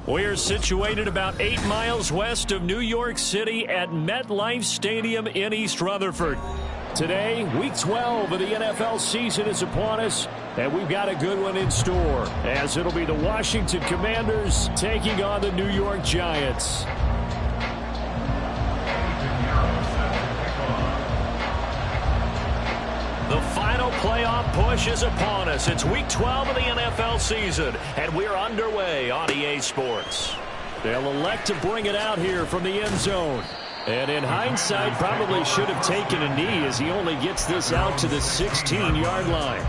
We're situated about 8 miles west of New York City at MetLife Stadium in East Rutherford. Today, Week 12 of the NFL season is upon us, and we've got a good one in store, as it'll be the Washington Commanders taking on the New York Giants. The final playoff push is upon us. It's Week 12 of the NFL season, and we're underway on EA Sports. They'll elect to bring it out here from the end zone. And in hindsight, probably should have taken a knee as he only gets this out to the 16-yard line.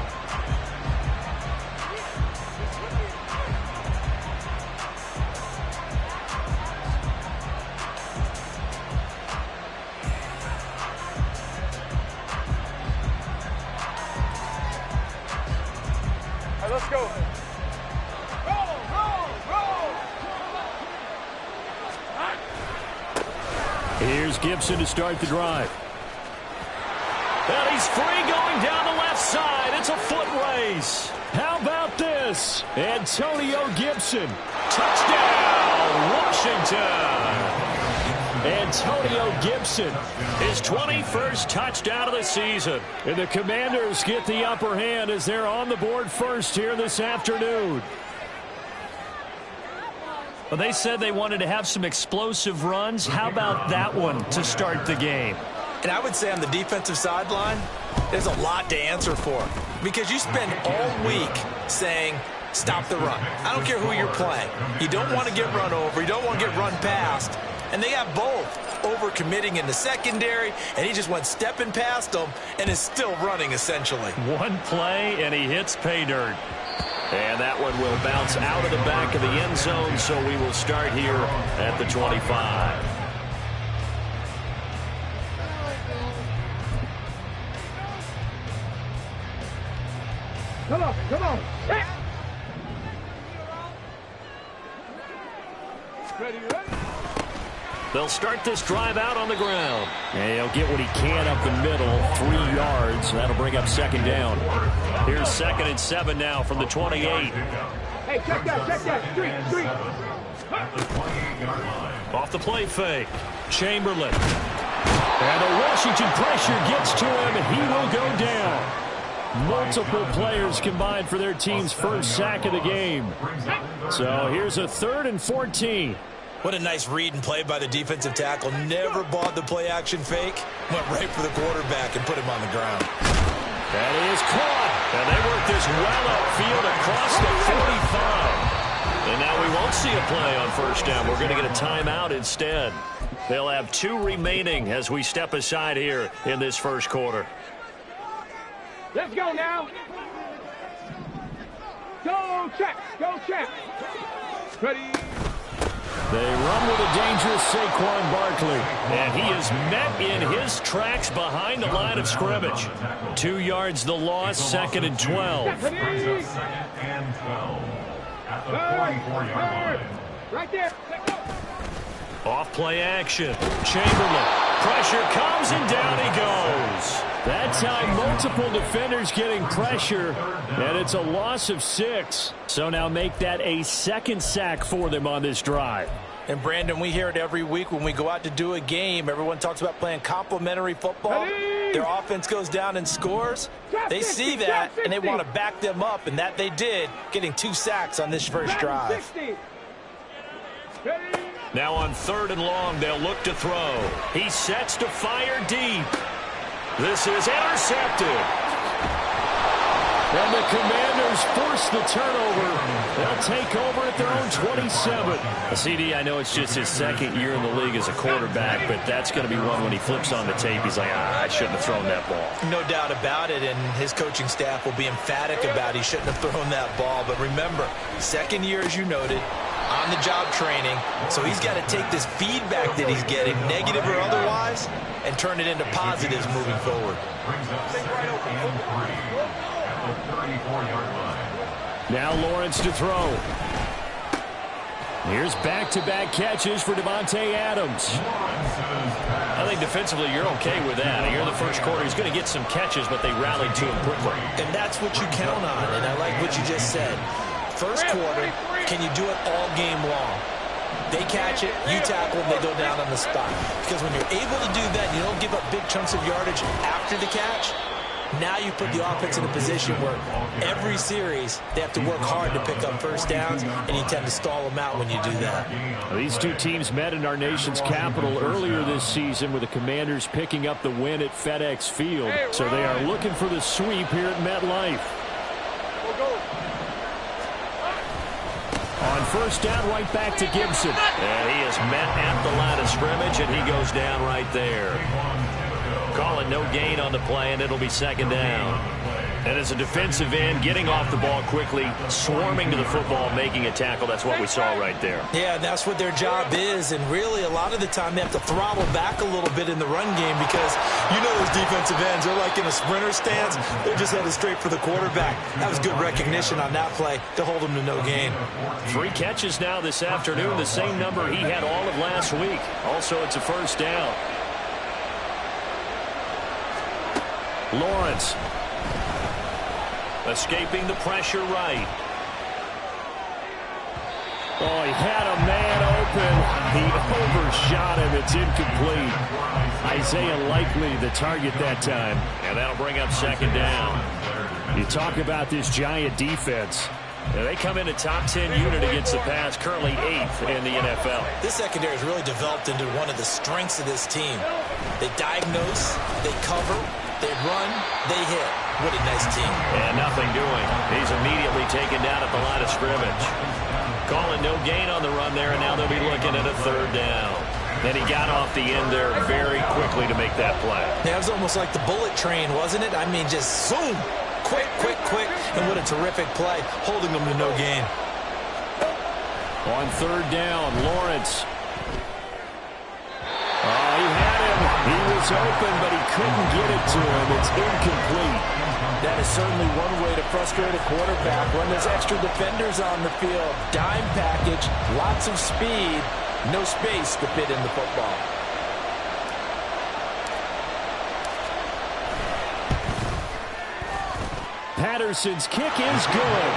Let's go. Roll, roll, roll. Here's Gibson to start the drive. And he's free going down the left side. It's a foot race. How about this? Antonio Gibson. Touchdown, Washington. Antonio Gibson, his 21st touchdown of the season. And the Commanders get the upper hand as they're on the board first here this afternoon. Well, they said they wanted to have some explosive runs. How about that one to start the game? And I would say on the defensive sideline, there's a lot to answer for. Because you spend all week saying, stop the run. I don't care who you're playing. You don't want to get run over. You don't want to get run past. And they got both over-committing in the secondary, and he just went stepping past them and is still running, essentially. One play, and he hits pay dirt. And that one will bounce out of the back of the end zone, so we will start here at the 25. Come on, come on. Ready, ready? They'll start this drive out on the ground. And he'll get what he can up the middle, 3 yards. That'll bring up second down. Here's 2nd and 7 now from the 28. Hey, check that. Street. Off the play fake. Chamberlain. And the Washington pressure gets to him, and he will go down. Multiple players combined for their team's first sack of the game. So here's a 3rd and 14. What a nice read and play by the defensive tackle. Never bought the play-action fake. Went right for the quarterback and put him on the ground. That is caught. And they work this well upfield across the 45. And now we won't see a play on first down. We're going to get a timeout instead. They'll have 2 remaining as we step aside here in this first quarter. Let's go now. Go check. Ready. They run with a dangerous Saquon Barkley. And he is met in his tracks behind the line of scrimmage. 2 yards the loss, 2nd and 12. Right there. Off play action. Chamberlain. Pressure comes and down he goes. That time multiple defenders getting pressure, and it's a loss of 6. So now make that a 2nd sack for them on this drive. And Brandon, we hear it every week when we go out to do a game. Everyone talks about playing complementary football. Their offense goes down and scores. They see that, and they want to back them up, and that they did, getting 2 sacks on this first drive. Now on 3rd and long, they'll look to throw. He sets to fire deep. This is intercepted. And the Commanders force the turnover. They'll take over at their own 27. CD, I know it's just his 2nd year in the league as a quarterback, but that's going to be one when he flips on the tape. He's like, I shouldn't have thrown that ball. No doubt about it, and his coaching staff will be emphatic about he shouldn't have thrown that ball. But remember, 2nd year, as you noted, on-the-job training, so he's got to take this feedback that he's getting, negative or otherwise, and turn it into positives moving forward. Now Lawrence to throw. Here's back-to-back catches for Davante Adams. I think defensively you're okay with that. Here in the first quarter, he's going to get some catches, but they rallied to him quickly. And that's what you count on, and I like what you just said. First quarter, can you do it all game long? They catch it, you tackle them, they go down on the spot. Because when you're able to do that, you don't give up big chunks of yardage after the catch, now you put the offense in a position where every series they have to work hard to pick up first downs, and you tend to stall them out when you do that. These two teams met in our nation's capital earlier this season with the Commanders picking up the win at FedEx Field. So they are looking for the sweep here at MetLife. On first down, right back to Gibson. And he is met at the line of scrimmage, and he goes down right there. Calling no gain on the play, and it'll be 2nd down. And as a defensive end, getting off the ball quickly, swarming to the football, making a tackle, that's what we saw right there. Yeah, that's what their job is, and really a lot of the time they have to throttle back a little bit in the run game because you know those defensive ends, they're like in a sprinter stance. They're just headed straight for the quarterback. That was good recognition on that play to hold him to no gain. 3 catches now this afternoon, the same number he had all of last week. Also, it's a first down. Lawrence escaping the pressure right. Oh, he had a man open. He overshot him. It's incomplete. Isaiah Likely the target that time. And that'll bring up 2nd down. You talk about this Giant defense. They come in a top 10 unit against the pass, currently 8th in the NFL. This secondary has really developed into one of the strengths of this team. They diagnose, they cover, they run, they hit. What a nice team. And nothing doing. He's immediately taken down at the line of scrimmage. Calling no gain on the run there, and now they'll be looking at a 3rd down. Then he got off the end there very quickly to make that play. Yeah, it was almost like the bullet train, wasn't it? I mean, just zoom. Quick, quick, quick. And what a terrific play, holding them to no gain. On 3rd down, Lawrence. Oh, he had him. He was open, but he couldn't get it to him. It's incomplete. That is certainly one way to frustrate a quarterback. When there's extra defenders on the field, dime package, lots of speed, no space to fit in the football. Patterson's kick is good.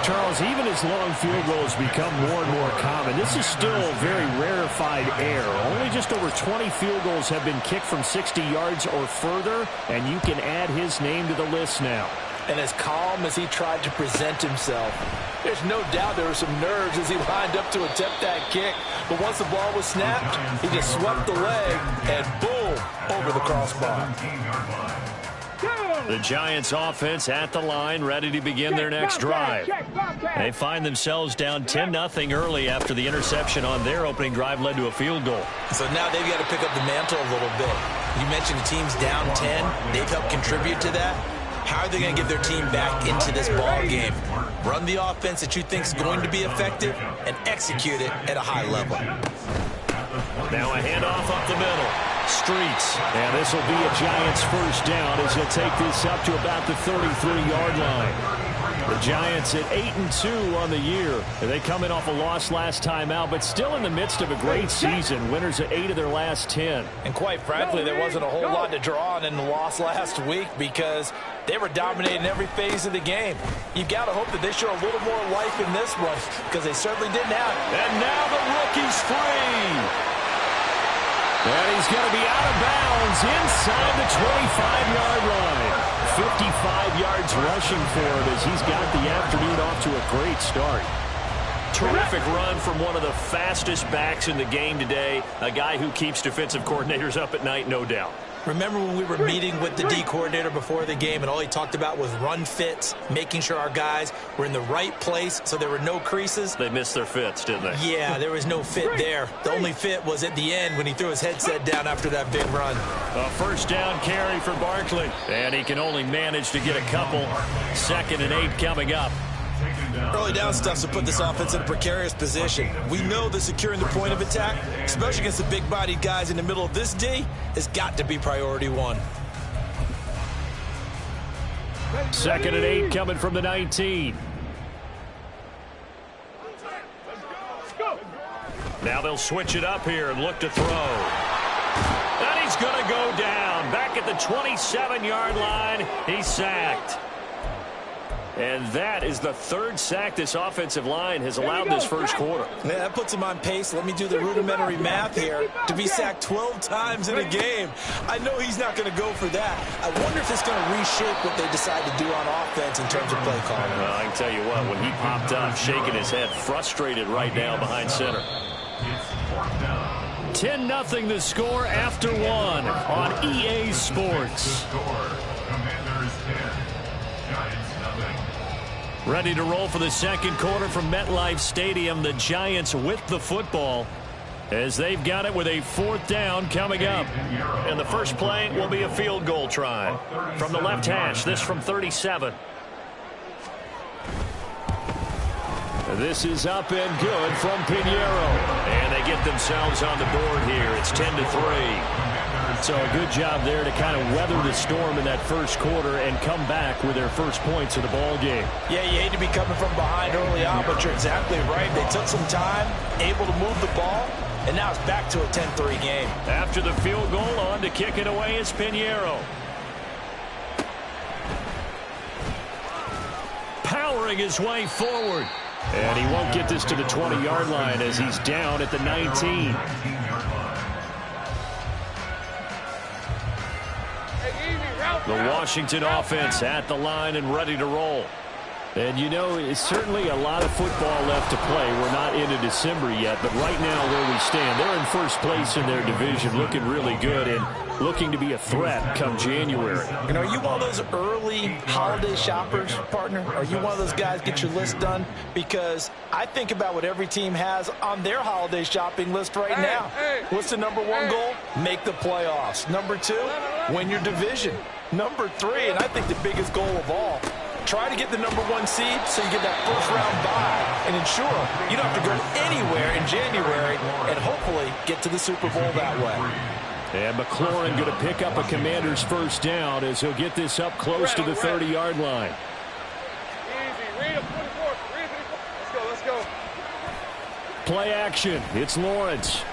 Charles, even as long field goals become more and more common, this is still very rarefied air. Only just over 20 field goals have been kicked from 60 yards or further, and you can add his name to the list now. And as calm as he tried to present himself, there's no doubt there were some nerves as he lined up to attempt that kick. But once the ball was snapped, he just swept the leg and boom, over the crossbar. The Giants offense at the line, ready to begin their next drive. They find themselves down 10-0 early after the interception on their opening drive led to a field goal. So now they've got to pick up the mantle a little bit. You mentioned the team's down 10. They've helped contribute to that. How are they going to get their team back into this ball game? Run the offense that you think is going to be effective and execute it at a high level. Now a handoff up the middle. Streets. And this will be a Giants first down as he'll take this up to about the 33-yard line. The Giants at 8-2 on the year. They come in off a loss last time out, but still in the midst of a great season. Winners of 8 of their last 10. And quite frankly, there wasn't a whole lot to draw on in the loss last week because they were dominating every phase of the game. You've got to hope that they show a little more life in this one because they certainly didn't have it. And now the rookie's free. And he's going to be out of bounds inside the 25-yard line. 55 yards rushing for him as he's got the afternoon off to a great start. Terrific run from one of the fastest backs in the game today. A guy who keeps defensive coordinators up at night, no doubt. Remember when we were meeting with the D coordinator before the game and all he talked about was run fits, making sure our guys were in the right place so there were no creases? They missed their fits, didn't they? Yeah, there was no fit there. The only fit was at the end when he threw his headset down after that big run. A first down carry for Barkley. And he can only manage to get a couple. 2nd and 8 coming up. Early down stuff to put this offense in a precarious position. We know that securing the point of attack, especially against the big-bodied guys in the middle of this D, has got to be priority one. 2nd and 8 coming from the 19. Now they'll switch it up here and look to throw. And he's going to go down. Back at the 27-yard line, he's sacked. And that is the 3rd sack this offensive line has allowed this first quarter. Yeah, that puts him on pace. Let me do the rudimentary math here. To be sacked 12 times in a game. I know he's not going to go for that. I wonder if it's going to reshape what they decide to do on offense in terms of play calling. Well, I can tell you what, when he popped up, shaking his head, frustrated right now behind center. 10-0 the score after 1 on EA Sports. Ready to roll for the second quarter from MetLife Stadium. The Giants with the football as they've got it with a 4th down coming up. And the first play will be a field goal try. From the left hash, this from 37. This is up and good from Pinheiro. And they get themselves on the board here. It's 10-3. So a good job there to kind of weather the storm in that first quarter and come back with their first points of the ball game. Yeah, you hate to be coming from behind early on, but you're exactly right. They took some time, able to move the ball, and now it's back to a 10-3 game. After the field goal, on to kick it away is Pinheiro. Powering his way forward. And he won't get this to the 20-yard line as he's down at the 19. The Washington offense at the line and ready to roll. And, you know, it's certainly a lot of football left to play. We're not into December yet, but right now where we stand, they're in first place in their division, looking really good and looking to be a threat come January. And are you one of those early holiday shoppers, partner? Are you one of those guys get your list done? Because I think about what every team has on their holiday shopping list right now. What's the number 1 goal? Make the playoffs. Number 2, win your division. Number 3, and I think the biggest goal of all, try to get the number 1 seed so you get that first-round bye and ensure you don't have to go anywhere in January and hopefully get to the Super Bowl that way. And McLaurin going to pick up a Commander's first down as he'll get this up close to the 30-yard line. Easy. Read him. 24. Read him. Let's go. Play action. It's Lawrence.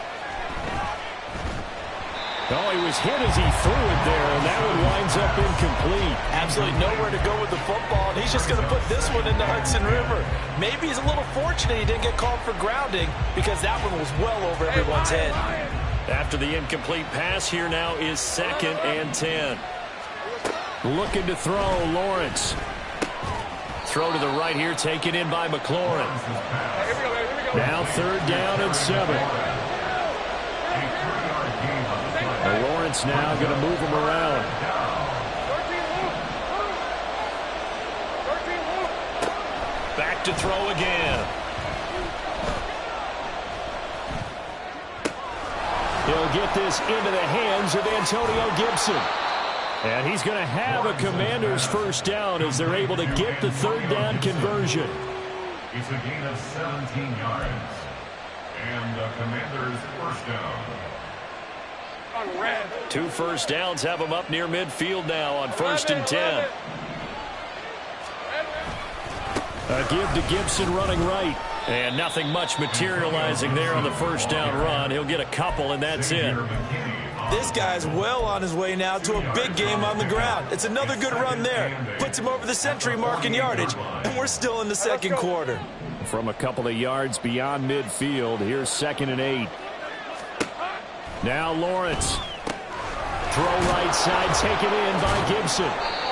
Oh, he was hit as he threw it there, and that one winds up incomplete. Absolutely nowhere to go with the football, and he's just going to put this one in the Hudson River. Maybe he's a little fortunate he didn't get called for grounding because that one was well over everyone's head. After the incomplete pass, here now is 2nd and 10. Looking to throw, Lawrence. Throw to the right here, taken in by McLaurin. Now 3rd down and 7. Lawrence now going to move him around. Back to throw again. He'll get this into the hands of Antonio Gibson. And he's going to have a Commanders first down as they're able to get the third down conversion. It's a gain of 17 yards. And the Commanders first down. 2 first downs have them up near midfield now on 1st and 10. A give to Gibson running right. And nothing much materializing there on the first down run. He'll get a couple, and that's it. This guy's well on his way now to a big game on the ground. It's another good run there. Puts him over the century mark in yardage, and we're still in the second quarter. From a couple of yards beyond midfield, here's 2nd and 8. Now Lawrence. Throw right side, taken in by Gibson.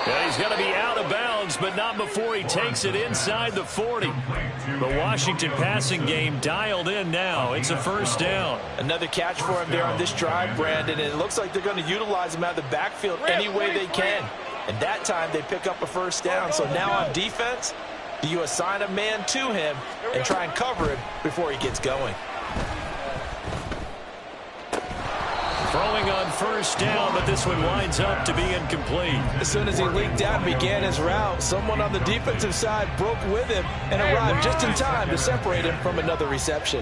And he's going to be out of bounds, but not before he takes it inside the 40. The Washington passing game dialed in now. It's a first down. Another catch for him there on this drive, Brandon, and it looks like they're going to utilize him out of the backfield any way they can. And that time they pick up a first down. So now on defense, do you assign a man to him and try and cover him before he gets going? Throwing on first down, but this one winds up to be incomplete. As soon as he leaked out and began his route, someone on the defensive side broke with him and arrived just in time to separate him from another reception.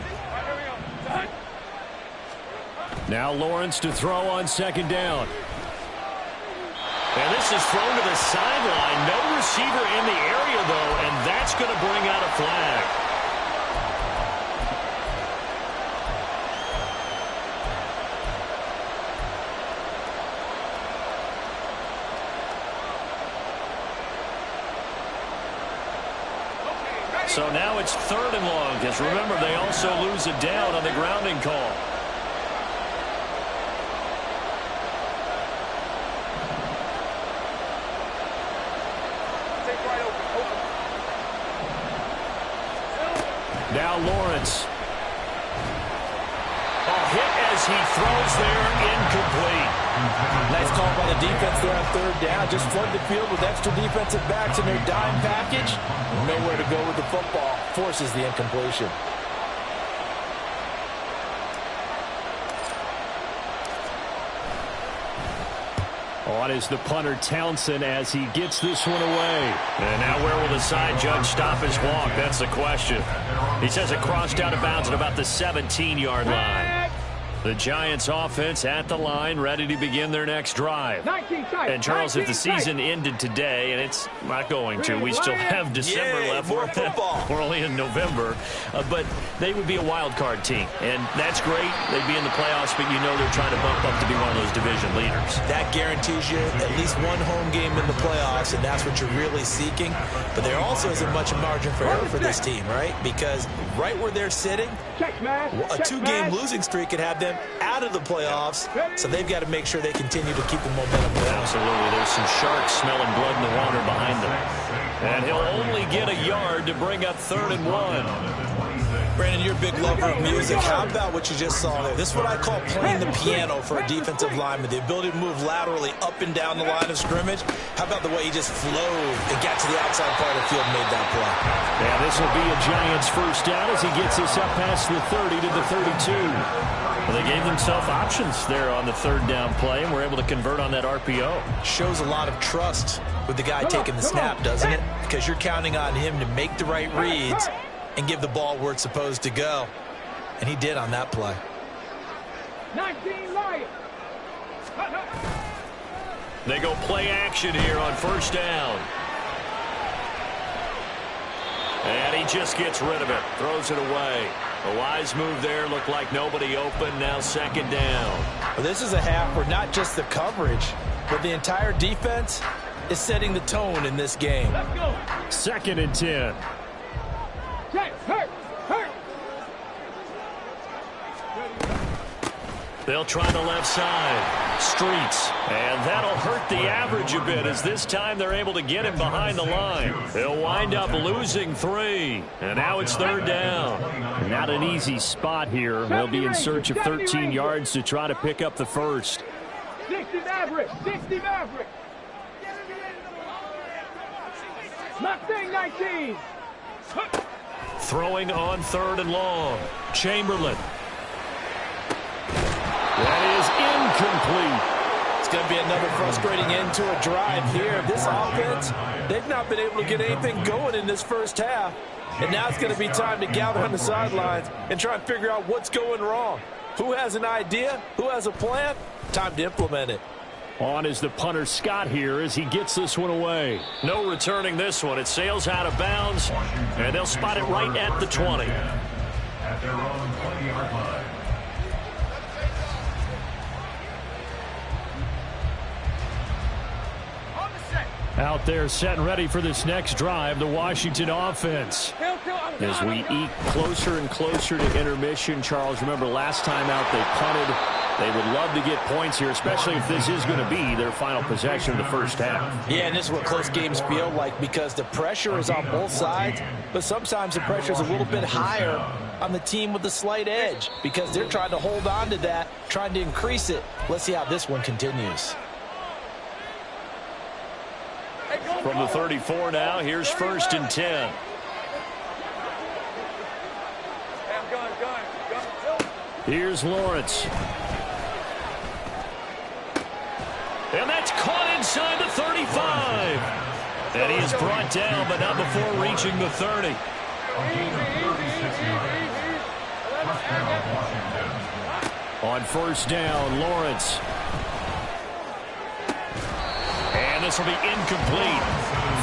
Now Lawrence to throw on 2nd down. And this is thrown to the sideline. No receiver in the area, though, and that's going to bring out a flag. So now it's 3rd and long, because remember, they also lose a down on the grounding call. Now Lawrence. A hit as he throws there, incomplete. Nice call by the defense there on 3rd down. Just flood the field with extra defensive backs in their dime package. Nowhere to go with the football. Forces the incompletion. On is the punter Townsend as he gets this one away. And now where will the side judge stop his clock? That's the question. He says it crossed out of bounds at about the 17-yard line. The Giants offense at the line, ready to begin their next drive. And Charles, if the season ended today, and it's not going to, we still have December left. More football. We're only in November. But they would be a wild card team. And that's great. They'd be in the playoffs, but you know they're trying to bump up to be one of those division leaders. That guarantees you at least one home game in the playoffs, and that's what you're really seeking. But there also isn't much margin for error for this team, right? Because right where they're sitting, a 2-game losing streak could have them out of the playoffs, so they've got to make sure they continue to keep the momentum going. Absolutely. There's some sharks smelling blood in the water behind them. And he'll only get a yard to bring up 3rd and 1. Brandon, you're a big lover of music. How about what you just saw there? This is what I call playing the piano for a defensive lineman. The ability to move laterally up and down the line of scrimmage. How about the way he just flowed and got to the outside part of the field and made that play? Yeah, this will be a Giants first down as he gets us up past the 30 to the 32. Well, they gave themselves options there on the 3rd down play, and were able to convert on that RPO. Shows a lot of trust with the guy taking the snap, doesn't it? Because you're counting on him to make the right reads and give the ball where it's supposed to go. And he did on that play. 19 Lions. They go play action here on first down. And he just gets rid of it. Throws it away. A wise move there. Looked like nobody open. Now 2nd down. Well, this is a half where not just the coverage, but the entire defense is setting the tone in this game. Let's go. 2nd and 10. Hurt. They'll try the left side. Streets. And that'll hurt the average a bit as this time they're able to get him behind the line. They'll wind up losing 3. And now it's 3rd down. Not an easy spot here. They'll be in search of 13 yards to try to pick up the first. 60 Maverick. Mustang 19. Throwing on 3rd and long. Chamberlain. That is incomplete. It's going to be another frustrating end to a drive here. This offense, they've not been able to get anything going in this first half. And now it's going to be time to gather on the sidelines and try and figure out what's going wrong. Who has an idea? Who has a plan? Time to implement it. On is the punter Scott here as he gets this one away. No returning this one. It sails out of bounds, and they'll spot it right at the 20. At their own 20-yard line. Out there set and ready for this next drive, the Washington offense. As we eke closer and closer to intermission, Charles, remember last time out they punted. They would love to get points here, especially if this is going to be their final possession of the first half. Yeah, and this is what close games feel like because the pressure is on both sides, but sometimes the pressure is a little bit higher on the team with the slight edge because they're trying to hold on to that, trying to increase it. Let's see how this one continues. From the 34 now, here's 1st and 10. Here's Lawrence. And that's caught inside the 35. And he is brought down, but not before reaching the 30. On 1st down, Lawrence. And this will be incomplete.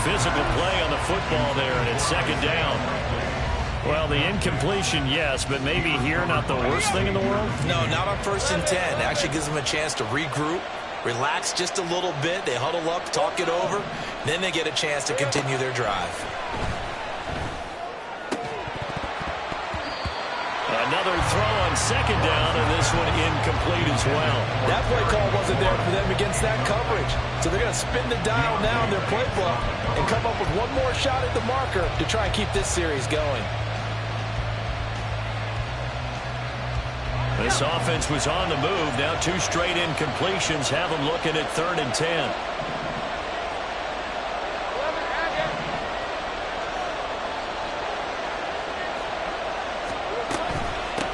Physical play on the football there, and it's 2nd down. Well, the incompletion, yes, but maybe here not the worst thing in the world? No, not on 1st and 10. It actually gives them a chance to regroup, relax just a little bit. They huddle up, talk it over. Then they get a chance to continue their drive. Another throw on 2nd down, and this one incomplete as well. That play call wasn't there for them against that coverage. So they're going to spin the dial now in their playbook and come up with one more shot at the marker to try and keep this series going. This offense was on the move. Now 2 straight incompletions have them looking at 3rd and 10.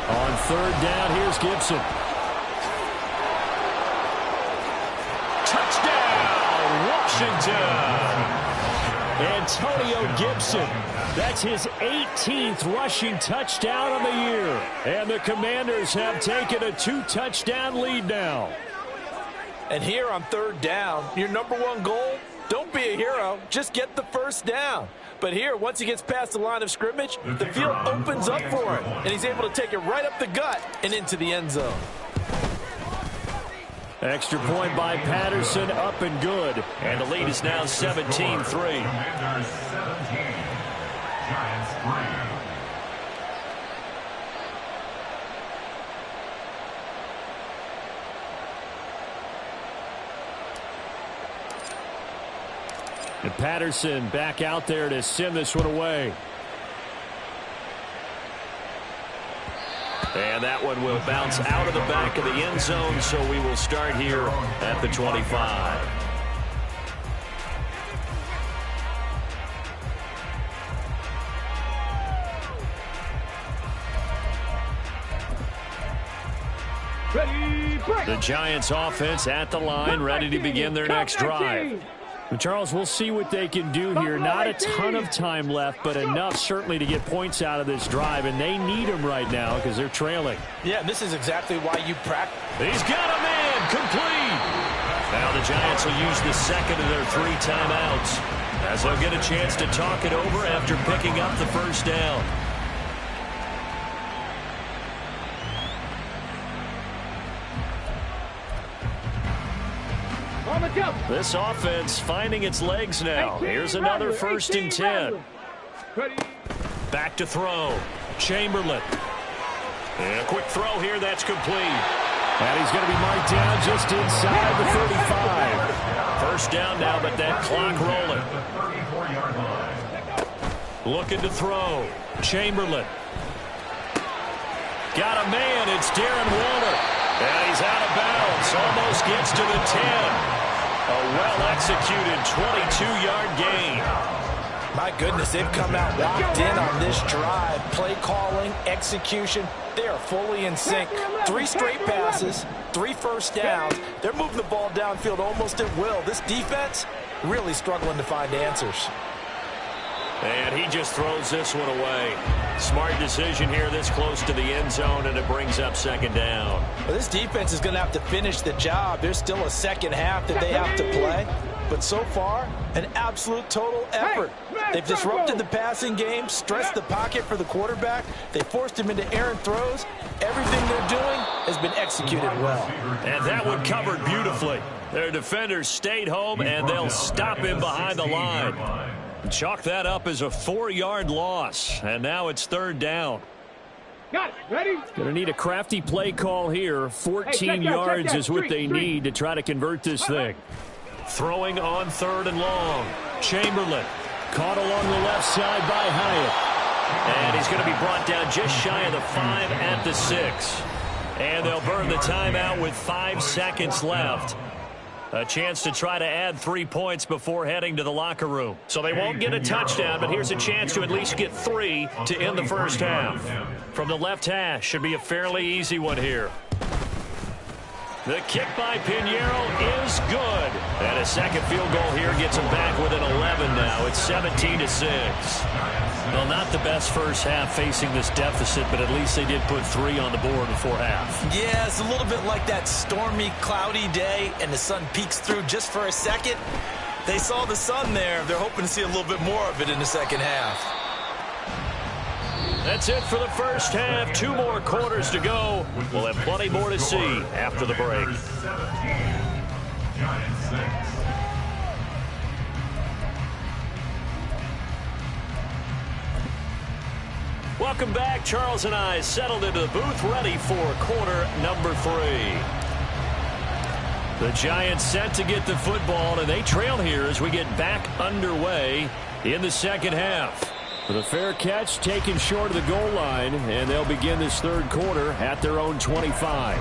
On 3rd down, here's Gibson. Touchdown, Washington! Antonio Gibson. That's his 18th rushing touchdown of the year. And the Commanders have taken a 2-touchdown lead now. And here on 3rd down, your number one goal, don't be a hero, just get the 1st down. But here, once he gets past the line of scrimmage, the field opens up for him, and he's able to take it right up the gut and into the end zone. Extra point by Patterson, up and good. And the lead is now 17-3. Commanders 17, Giants 3. And Patterson back out there to send this one away. And that one will bounce out of the back of the end zone, so we will start here at the 25. The Giants offense at the line, ready to begin their next drive. And Charles, we'll see what they can do here. Not a ton of time left, but enough certainly to get points out of this drive, and they need them right now because they're trailing. Yeah, this is exactly why you practice. He's got a man, complete. Now the Giants will use the 2nd of their 3 timeouts as they'll get a chance to talk it over after picking up the 1st down. This offense finding its legs now. Here's another 1st and 10. Back to throw. Chamberlain. And a quick throw here. That's complete. And he's going to be marked down just inside the 35. 1st down now, but that clock rolling. Looking to throw. Chamberlain. Got a man. It's Darren Waller. And he's out of bounds. Almost gets to the 10. A well-executed 22-yard gain. My My goodness, they've come out locked in on this drive. Play calling, execution, they are fully in sync. 3 straight passes, 3 first downs. They're moving the ball downfield almost at will. This defense really struggling to find answers. And he just throws this one away. Smart decision here this close to the end zone, and it brings up second down. Well, this defense is going to have to finish the job. There's still a second half that they have to play. But so far, an absolute total effort. They've disrupted the passing game, stressed the pocket for the quarterback. They forced him into errant throws. Everything they're doing has been executed well. And that one covered beautifully. Their defenders stayed home, and they'll stop him behind the line. Chalk that up as a 4-yard loss, and now it's third down. Got it. Ready? Going to need a crafty play call here. 14 yards is what they need to try to convert this thing. Throwing on third and long. Chamberlain caught along the left side by Hyatt. And he's going to be brought down just shy of the 5 at the 6. And they'll burn the timeout with 5 seconds left. A chance to try to add 3 points before heading to the locker room. So they won't get a touchdown, but here's a chance to at least get 3 to end the first half. From the left hash, should be a fairly easy one here. The kick by Pinheiro is good. And a second field goal here gets them back within 11 now. It's 17-6. Well, not the best first half facing this deficit, but at least they did put 3 on the board before half. Yeah, it's a little bit like that stormy, cloudy day, and the sun peeks through just for a second. They saw the sun there. They're hoping to see a little bit more of it in the second half. That's it for the first half. 2 more quarters to go. We'll have plenty more to see after the break. Giants 6. Welcome back. Charles and I settled into the booth, ready for quarter number 3. The Giants set to get the football, and they trail here as we get back underway in the second half. With a fair catch taken short of the goal line, and they'll begin this third quarter at their own 25.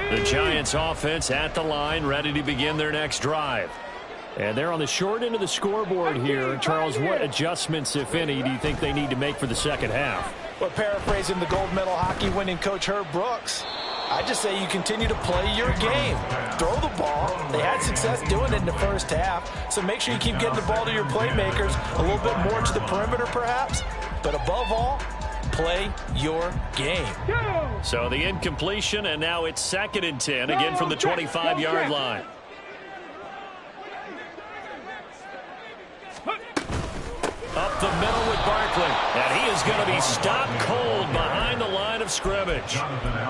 The Giants offense at the line, ready to begin their next drive. And they're on the short end of the scoreboard here. Charles, what adjustments, if any, do you think they need to make for the second half? Well, paraphrasing the gold medal hockey winning coach Herb Brooks, I just say you continue to play your game. Throw the ball. They had success doing it in the first half, so make sure you keep getting the ball to your playmakers, a little bit more to the perimeter perhaps, but above all, play your game. So the incompletion, and now it's 2nd and 10, again from the 25-yard line. Up the middle with Barkley, and he is going to be stopped cold behind the line of scrimmage.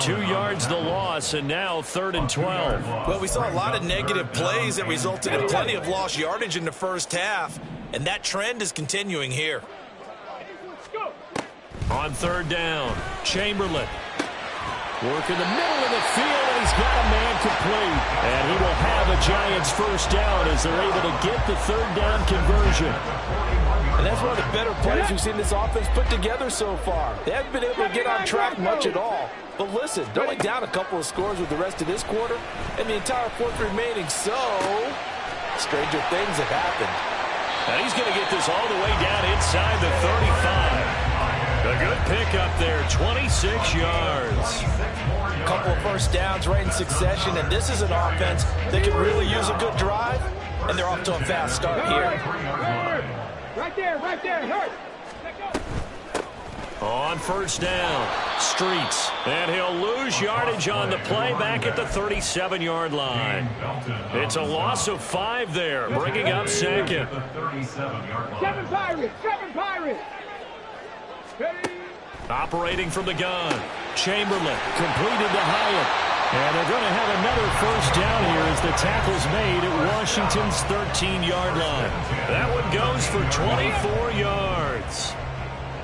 2 yards the loss, and now 3rd and 12. Well, we saw a lot of negative plays that resulted in plenty of lost yardage in the first half, and that trend is continuing here. On 3rd down, Chamberlain. Work in the middle of the field, and he's got a man complete. And he will have a Giants first down as they're able to get the 3rd down conversion. And that's one of the better plays we've seen this offense put together so far. They haven't been able to get on track much at all. But listen, they're only down a couple of scores with the rest of this quarter, and the entire 4th remaining, so stranger things have happened. And he's going to get this all the way down inside the 35. A good pickup there, 26 yards. A couple of first downs right in succession, and this is an offense that can really use a good drive, and they're off to a fast start here. Right there, hurt. On 1st down, Streets, and he'll lose yardage on the play back at the 37-yard line. It's a loss of 5 there, bringing up 2nd. 7 Pirates. Operating from the gun, Chamberlain completed to Hyatt. And they're going to have another first down here as the tackle's made at Washington's 13-yard line. That one goes for 24 yards.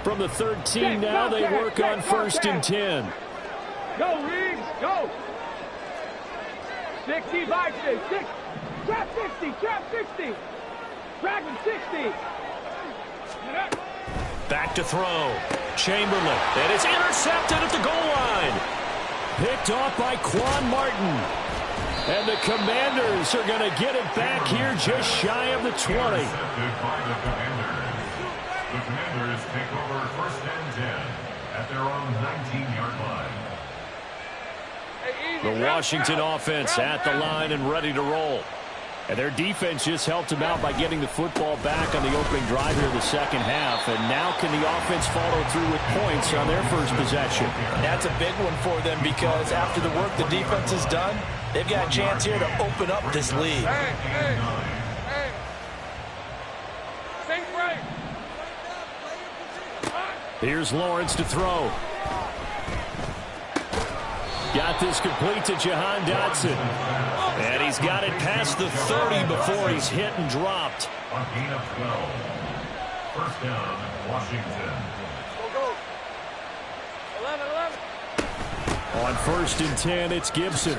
From the 13 now, they work on 1st and 10. Go, Reeves, go. 60, Vikings, 6. Trap 60. Dragon 60. Back to throw. Chamberlain. And it's intercepted at the goal line. Picked off by Quan Martin. And the Commanders are going to get it back here just shy of the 20. The Commanders take over 1st and 10 at their own 19-yard line. The Washington offense at the line and ready to roll. And their defense just helped them out by getting the football back on the opening drive here in the second half. And now can the offense follow through with points on their first possession? That's a big one for them because after the work the defense has done, they've got a chance here to open up this lead. Hey. Same right. Here's Lawrence to throw. Got this complete to Jahan Dotson. And he's got it past the 30 before he's hit and dropped. On gain of 12. 1st down, Washington. Go. 11. On 1st and 10, it's Gibson.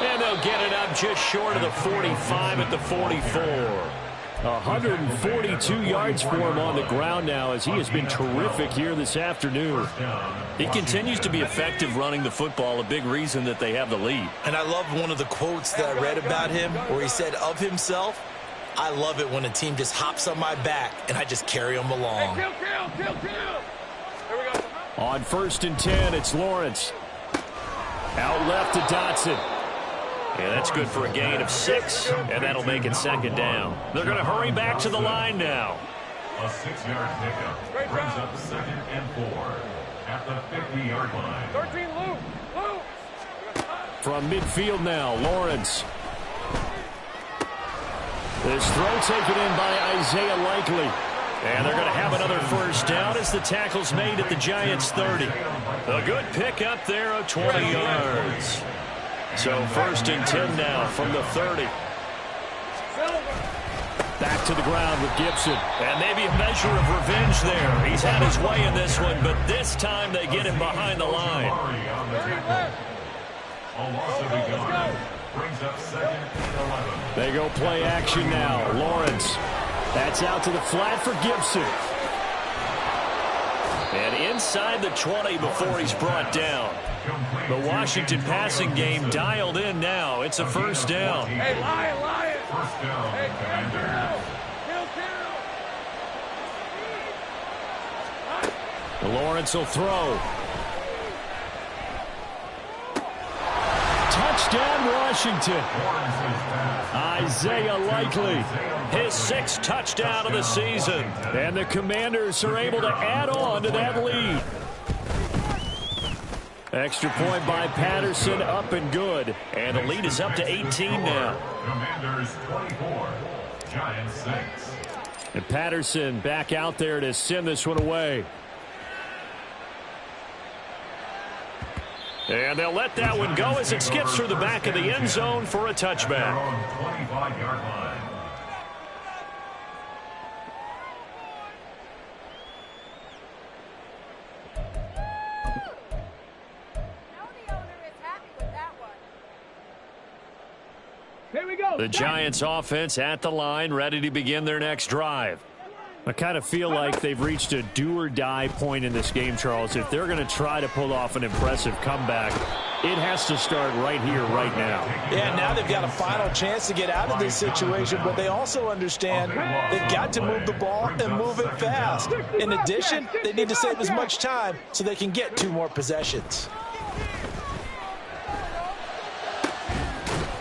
And they'll get it up just short of the 45 at the 44. 142 yards for him on the ground now as he has been terrific here this afternoon. He continues to be effective running the football, a big reason that they have the lead. And I love one of the quotes that I read about him where he said of himself, I love it when a team just hops on my back and I just carry them along. Hey, kill. Here we go. On 1st and 10, it's Lawrence. Out left to Dotson. Yeah, that's good for a gain of 6, and that'll make it 2nd down. They're going to hurry back to the line now. A 6-yard pickup brings up 2nd and 4 at the 50-yard line. 13, Luke. From midfield now, Lawrence. This throw taken in by Isaiah Likely. And they're going to have another 1st down as the tackle's made at the Giants' 30. A good pickup there of 20 yards. So 1st and 10 now from the 30. Back to the ground with Gibson. And maybe a measure of revenge there. He's had his way in this one, but this time they get him behind the line. A loss of a yard brings up 2nd and 11. They go play action now. Lawrence. That's out to the flat for Gibson. And inside the 20 before he's brought down. The Washington passing game dialed in now. It's a 1st down. Hey, Lion. 1st down, Commanders. Kill. Lawrence will throw. Touchdown, Washington. Isaiah Likely, his 6th touchdown of the season. And the Commanders are able to add on to that lead. Extra point by Patterson, up and good. And the lead is up to 18 now. Commanders 24, Giants 6. And Patterson back out there to send this one away. And they'll let that one go as it skips through the back of the end zone for a touchback. 25-yard line. The Giants offense at the line, ready to begin their next drive. I kind of feel like they've reached a do-or-die point in this game, Charles. If they're going to try to pull off an impressive comeback, it has to start right here, right now. Yeah, now they've got a final chance to get out of this situation, but they also understand they've got to move the ball and move it fast. In addition, they need to save as much time so they can get 2 more possessions.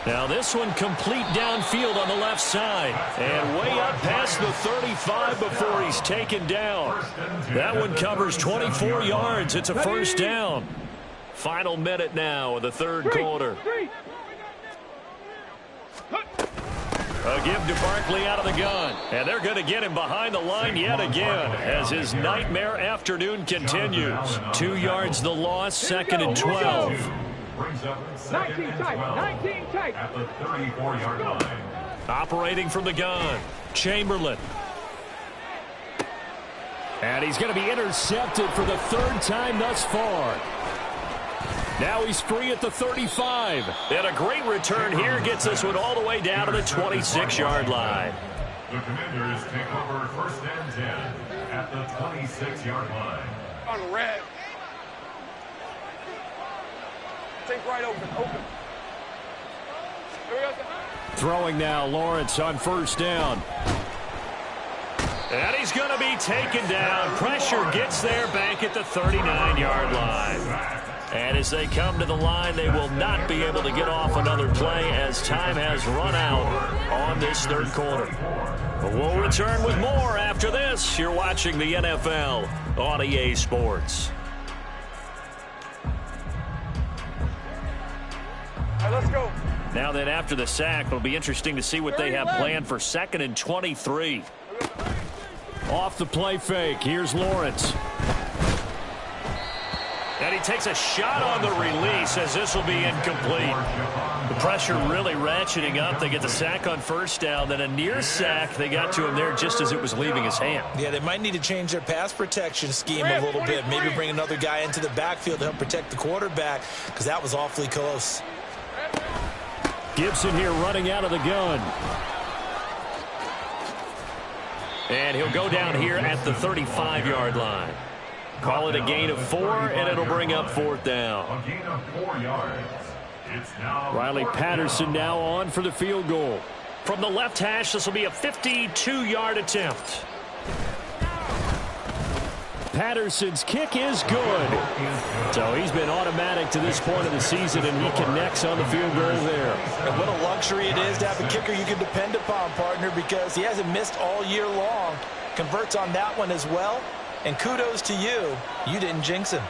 Now this one complete downfield on the left side. And way up past the 35 before he's taken down. That one covers 24 yards. It's a 1st down. Final minute now of the 3rd quarter. A give to Barkley out of the gun. And they're going to get him behind the line yet again as his nightmare afternoon continues. 2 yards the loss, 2nd and 12. Brings up 2nd and 12 at the 34-yard line. Operating from the gun, Chamberlain. And he's going to be intercepted for the 3rd time thus far. Now he's free at the 35. And a great return here gets this one all the way down to the 26-yard line. The Commanders take over 1st and 10 at the 26-yard line. On red. Take right open. Throwing now, Lawrence on first down. And he's going to be taken down. Pressure gets there back at the 39-yard line. And as they come to the line, they will not be able to get off another play as time has run out on this third quarter. But we'll return with more after this. You're watching the NFL on EA Sports. All right, let's go. Now then, after the sack, it'll be interesting to see what they have planned for 2nd and 23. Off the play fake, here's Lawrence. And he takes a shot on the release as this will be incomplete. The pressure really ratcheting up. They get the sack on first down. Then a near sack. They got to him there just as it was leaving his hand. Yeah, they might need to change their pass protection scheme a little bit. Maybe bring another guy into the backfield to help protect the quarterback because that was awfully close. Gibson here running out of the gun. And he'll go down here at the 35-yard line. Call it a gain of 4, and it'll bring up 4th down. A gain of 4 yards. It's now Riley Patterson now on for the field goal. From the left hash, this will be a 52-yard attempt. Patterson's kick is good. So he's been automatic to this point of the season, and he connects on the field goal there. And what a luxury it is to have a kicker you can depend upon, partner, because he hasn't missed all year long. Converts on that one as well. And kudos to you. You didn't jinx him.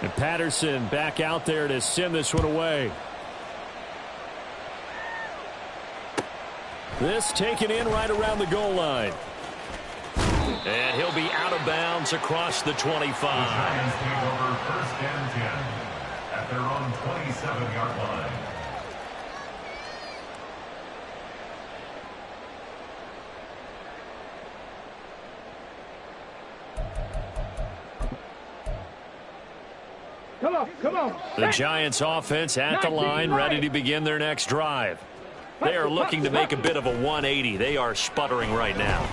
And Patterson back out there to send this one away. This taken in right around the goal line. And he'll be out of bounds across the 25. The Giants take over 1st and 10 at their own 27-yard line. Come on. The Giants offense at the line, ready to begin their next drive. They are looking to make a bit of a 180. They are sputtering right now.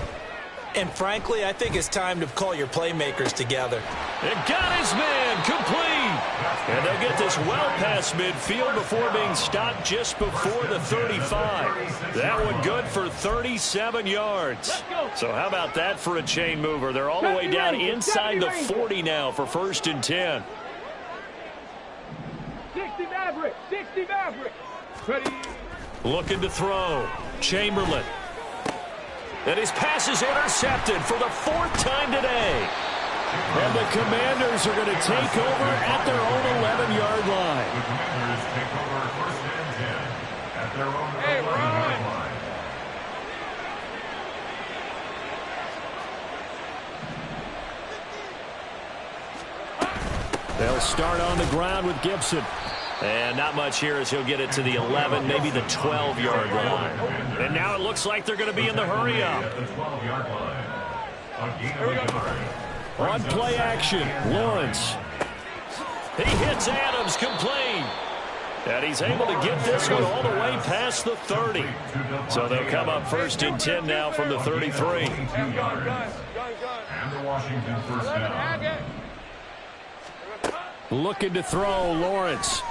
And frankly, I think it's time to call your playmakers together. It got his man complete. And they'll get this well past midfield before being stopped just before the 35. That one good for 37 yards. So how about that for a chain mover? They're all the way down inside the 40 now for 1st and 10. 60 Maverick. Ready. Looking to throw. Chamberlain. And his pass is intercepted for the 4th time today. And the Commanders are going to take over at their own 11-yard line. The Commanders take over 1st and 10 at their own 11-yard line. They'll start on the ground with Gibson. And not much here as he'll get it to the 11, maybe the 12-yard line. And now it looks like they're going to be in the hurry-up. At the 12-yard line. A gain of a yard. On play action, Lawrence. He hits Adams complete. And he's able to get this one all the way past the 30. So they'll come up 1st and 10 now from the 33. And the Washington 1st down. Looking to throw, Lawrence.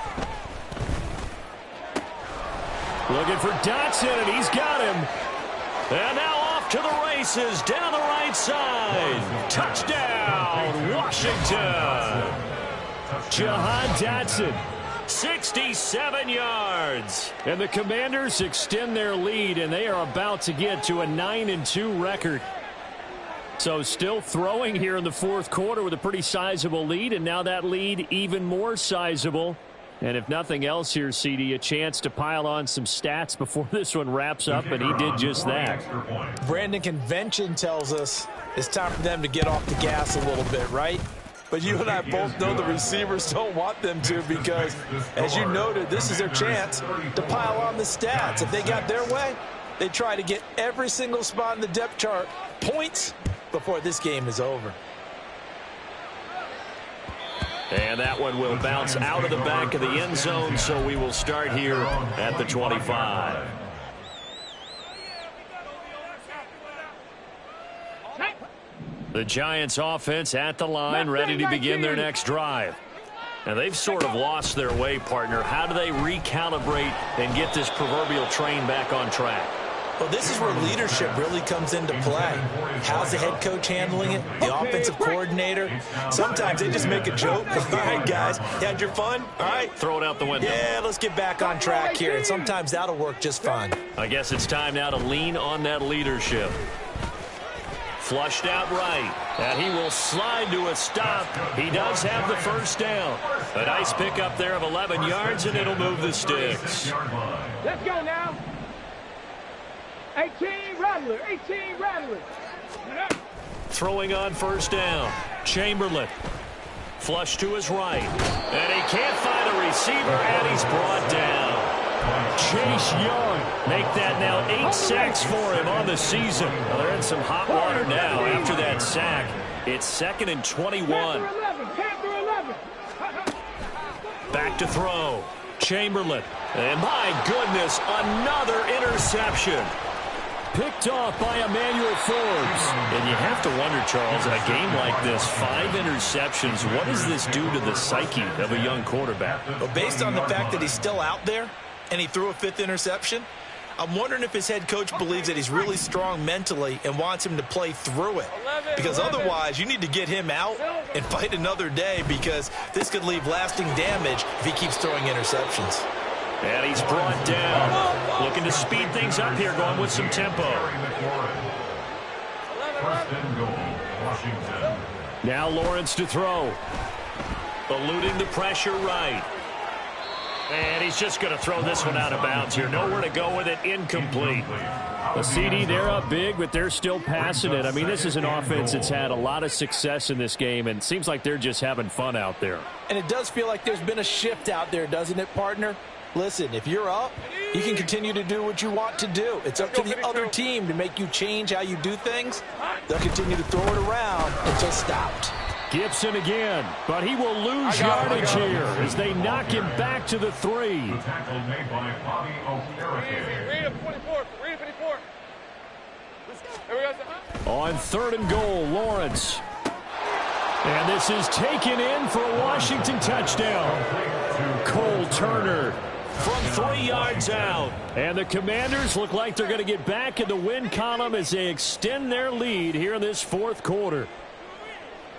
Looking for Dotson, and he's got him. And now off to the races, down the right side. Touchdown, Washington. Jahan Dotson, 67 yards. And the Commanders extend their lead, and they are about to get to a 9-2 record. So still throwing here in the 4th quarter with a pretty sizable lead, and now that lead even more sizable. And if nothing else here, CD, a chance to pile on some stats before this one wraps up, and he did just that. Brandon, convention tells us it's time for them to get off the gas a little bit, right? But you and I both know the receivers don't want them to because, as you noted, this is their chance to pile on the stats. If they got their way, they try to get every single spot in the depth chart points before this game is over. And that one will bounce out of the back of the end zone, so we will start here at the 25. The Giants offense at the line, ready to begin their next drive. Now, they've sort of lost their way, partner. How do they recalibrate and get this proverbial train back on track? Well, this is where leadership really comes into play. How's the head coach handling it? The offensive coordinator? Sometimes they just make a joke. All right, guys, you had your fun? All right. Throw it out the window. Yeah, let's get back on track here. And sometimes that'll work just fine. I guess it's time now to lean on that leadership. Flushed out right. And he will slide to a stop. He does have the first down. A nice pickup there of 11 yards, and it'll move the sticks. Let's go now. 18 Rattler, 18 Rattler. Throwing on first down. Chamberlain. Flush to his right. And he can't find a receiver, and he's brought down. Chase Young make that now 8 sacks for him on the season. Well, they're in some hot water now after that sack. It's 2nd and 21. Back to throw. Chamberlain. And my goodness, another interception. Picked off by Emmanuel Forbes. And you have to wonder, Charles, in a game like this, 5 interceptions, what does this do to the psyche of a young quarterback? Well, based on the fact that he's still out there and he threw a 5th interception, I'm wondering if his head coach believes that he's really strong mentally and wants him to play through it. Because otherwise, you need to get him out and fight another day, because this could leave lasting damage if he keeps throwing interceptions. And he's brought down. Looking to speed things up here, going with some tempo. Now Lawrence to throw. Eluding the pressure right. And he's just going to throw this one out of bounds here. Nowhere to go with it. Incomplete. The CD, they're up big, but they're still passing it. I mean, this is an offense that's had a lot of success in this game, and it seems like they're just having fun out there. And it does feel like there's been a shift out there, doesn't it, partner? Listen, if you're up, you can continue to do what you want to do. It's up to the other team to make you change how you do things. They'll continue to throw it around until stopped. Gibson again, but he will lose yardage here as they knock him back to the 3. The tackle made by Bobby Okereke. Read him 24. Read him 24. Here we go. On 3rd and goal, Lawrence. And this is taken in for a Washington touchdown. Cole Turner from 3 yards out. And the Commanders look like they're going to get back in the win column as they extend their lead here in this 4th quarter.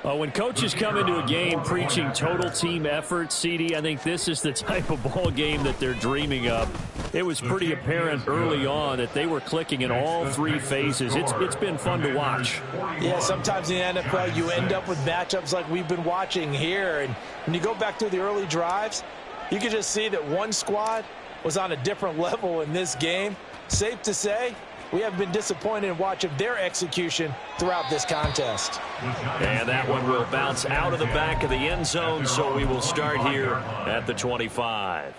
When coaches come into a game preaching total team effort, CD, I think this is the type of ball game that they're dreaming of. It was pretty apparent early on that they were clicking in all 3 phases. It's been fun to watch. Yeah, sometimes in the NFL you end up with matchups like we've been watching here. And when you go back through the early drives, you can just see that one squad was on a different level in this game. Safe to say, we have been disappointed in watching their execution throughout this contest. And that one will bounce out of the back of the end zone, so we will start here at the 25.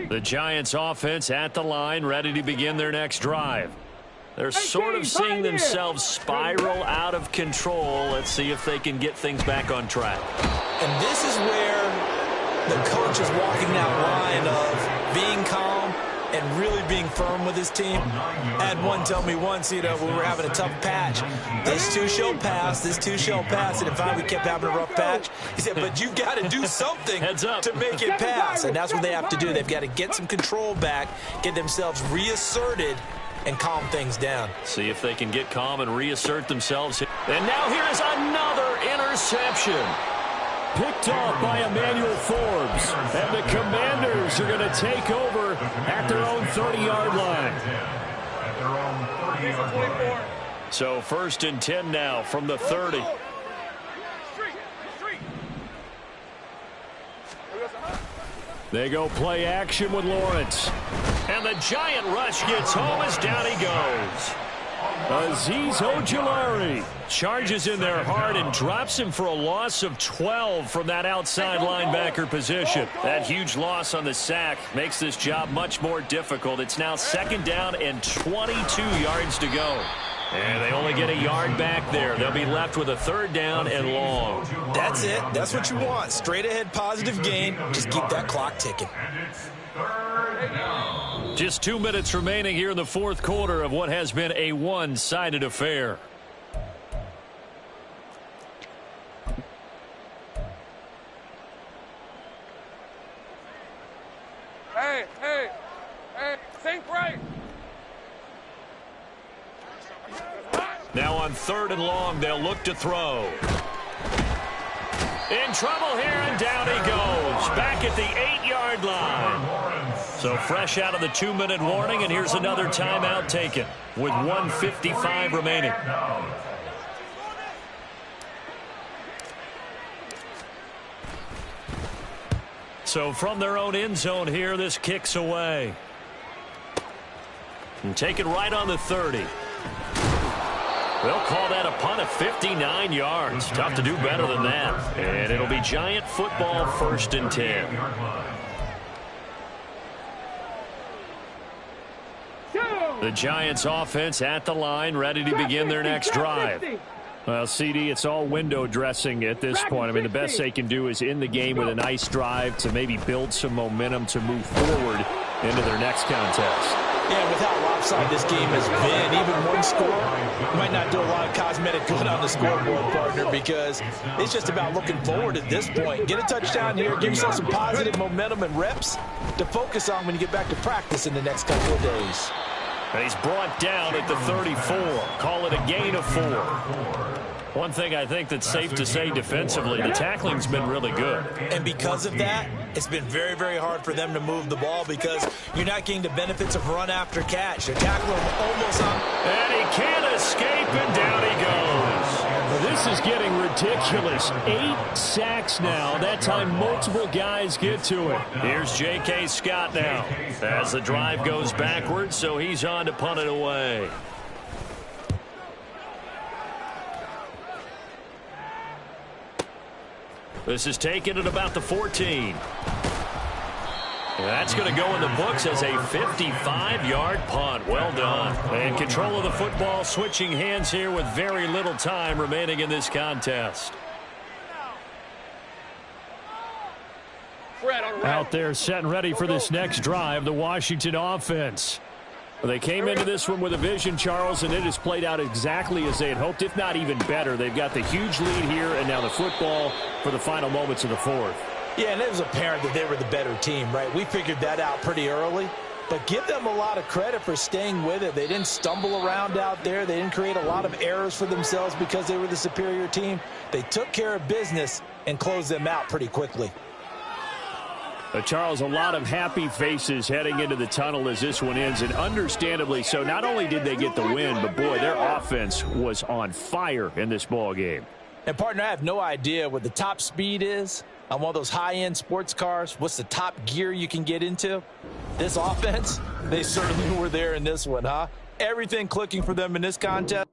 The Giants offense at the line, ready to begin their next drive. They're sort of seeing themselves spiral out of control. Let's see if they can get things back on track. And this is where the coach is walking that line of being calm and really being firm with his team. I had one tell me once, when we were having a tough patch, this too shall pass, this too shall pass. And if we kept having a rough patch, he said, but you got to do something to make it pass. And that's what they have to do. They've got to get some control back, get themselves reasserted, and calm things down. See if they can get calm and reassert themselves. And now here is another interception. Picked off by Emmanuel Forbes. And the Commanders are going to take over at their own 30-yard line. So 1st and 10 now from the 30. They go play action with Lawrence. And the giant rush gets home as down he goes. Azeez Ojulari charges in there hard and drops him for a loss of 12 from that outside linebacker position. That huge loss on the sack makes this job much more difficult. It's now 2nd down and 22 yards to go. And they only get a yard back there. They'll be left with a 3rd down and long. That's it. That's what you want. Straight ahead positive gain. Just keep that clock ticking. Just 2 minutes remaining here in the fourth quarter of what has been a one-sided affair. Hey, think right. Now on 3rd and long, they'll look to throw. In trouble here, and down he goes. Back at the 8-yard line. So fresh out of the 2-minute warning, and here's another timeout taken with 1:55 remaining. So from their own end zone here, this kicks away. And take it right on the 30. They'll call that a punt of 59 yards. Tough to do better than that. And it'll be Giant football, 1st and 10. The Giants offense at the line, ready to begin their next drive. Well, CD, it's all window dressing at this point. I mean, the best they can do is in the game with a nice drive to maybe build some momentum to move forward into their next contest. Yeah, with how lopsided this game has been, even one score might not do a lot of cosmetic good on the scoreboard, partner, because it's just about looking forward at this point. Get a touchdown here, give yourself some positive momentum and reps to focus on when you get back to practice in the next couple of days. And he's brought down at the 34. Call it a gain of 4. One thing I think that's safe to say defensively, the tackling's been really good. And because of that, it's been very, very hard for them to move the ball because you're not getting the benefits of run after catch. They're tackling almost on. And he can't escape, and down he goes. This is getting ridiculous. 8 sacks now. That time multiple guys get to it. Here's J.K. Scott now as the drive goes backwards, so he's on to punt it away. This is taken at about the 14. That's going to go in the books as a 55-yard punt. Well done. And control of the football, switching hands here with very little time remaining in this contest. Out there set and ready for this next drive, the Washington offense. They came into this one with a vision, Charles, and it has played out exactly as they had hoped, if not even better. They've got the huge lead here, and now the football for the final moments of the fourth. Yeah, and it was apparent that they were the better team, right? We figured that out pretty early. But give them a lot of credit for staying with it. They didn't stumble around out there. They didn't create a lot of errors for themselves because they were the superior team. They took care of business and closed them out pretty quickly. Charles, a lot of happy faces heading into the tunnel as this one ends, and understandably so. Not only did they get the win, but, boy, their offense was on fire in this ball game. And, partner, I have no idea what the top speed is on one of those high-end sports cars. What's the top gear you can get into? This offense, they certainly were there in this one, huh? Everything clicking for them in this contest.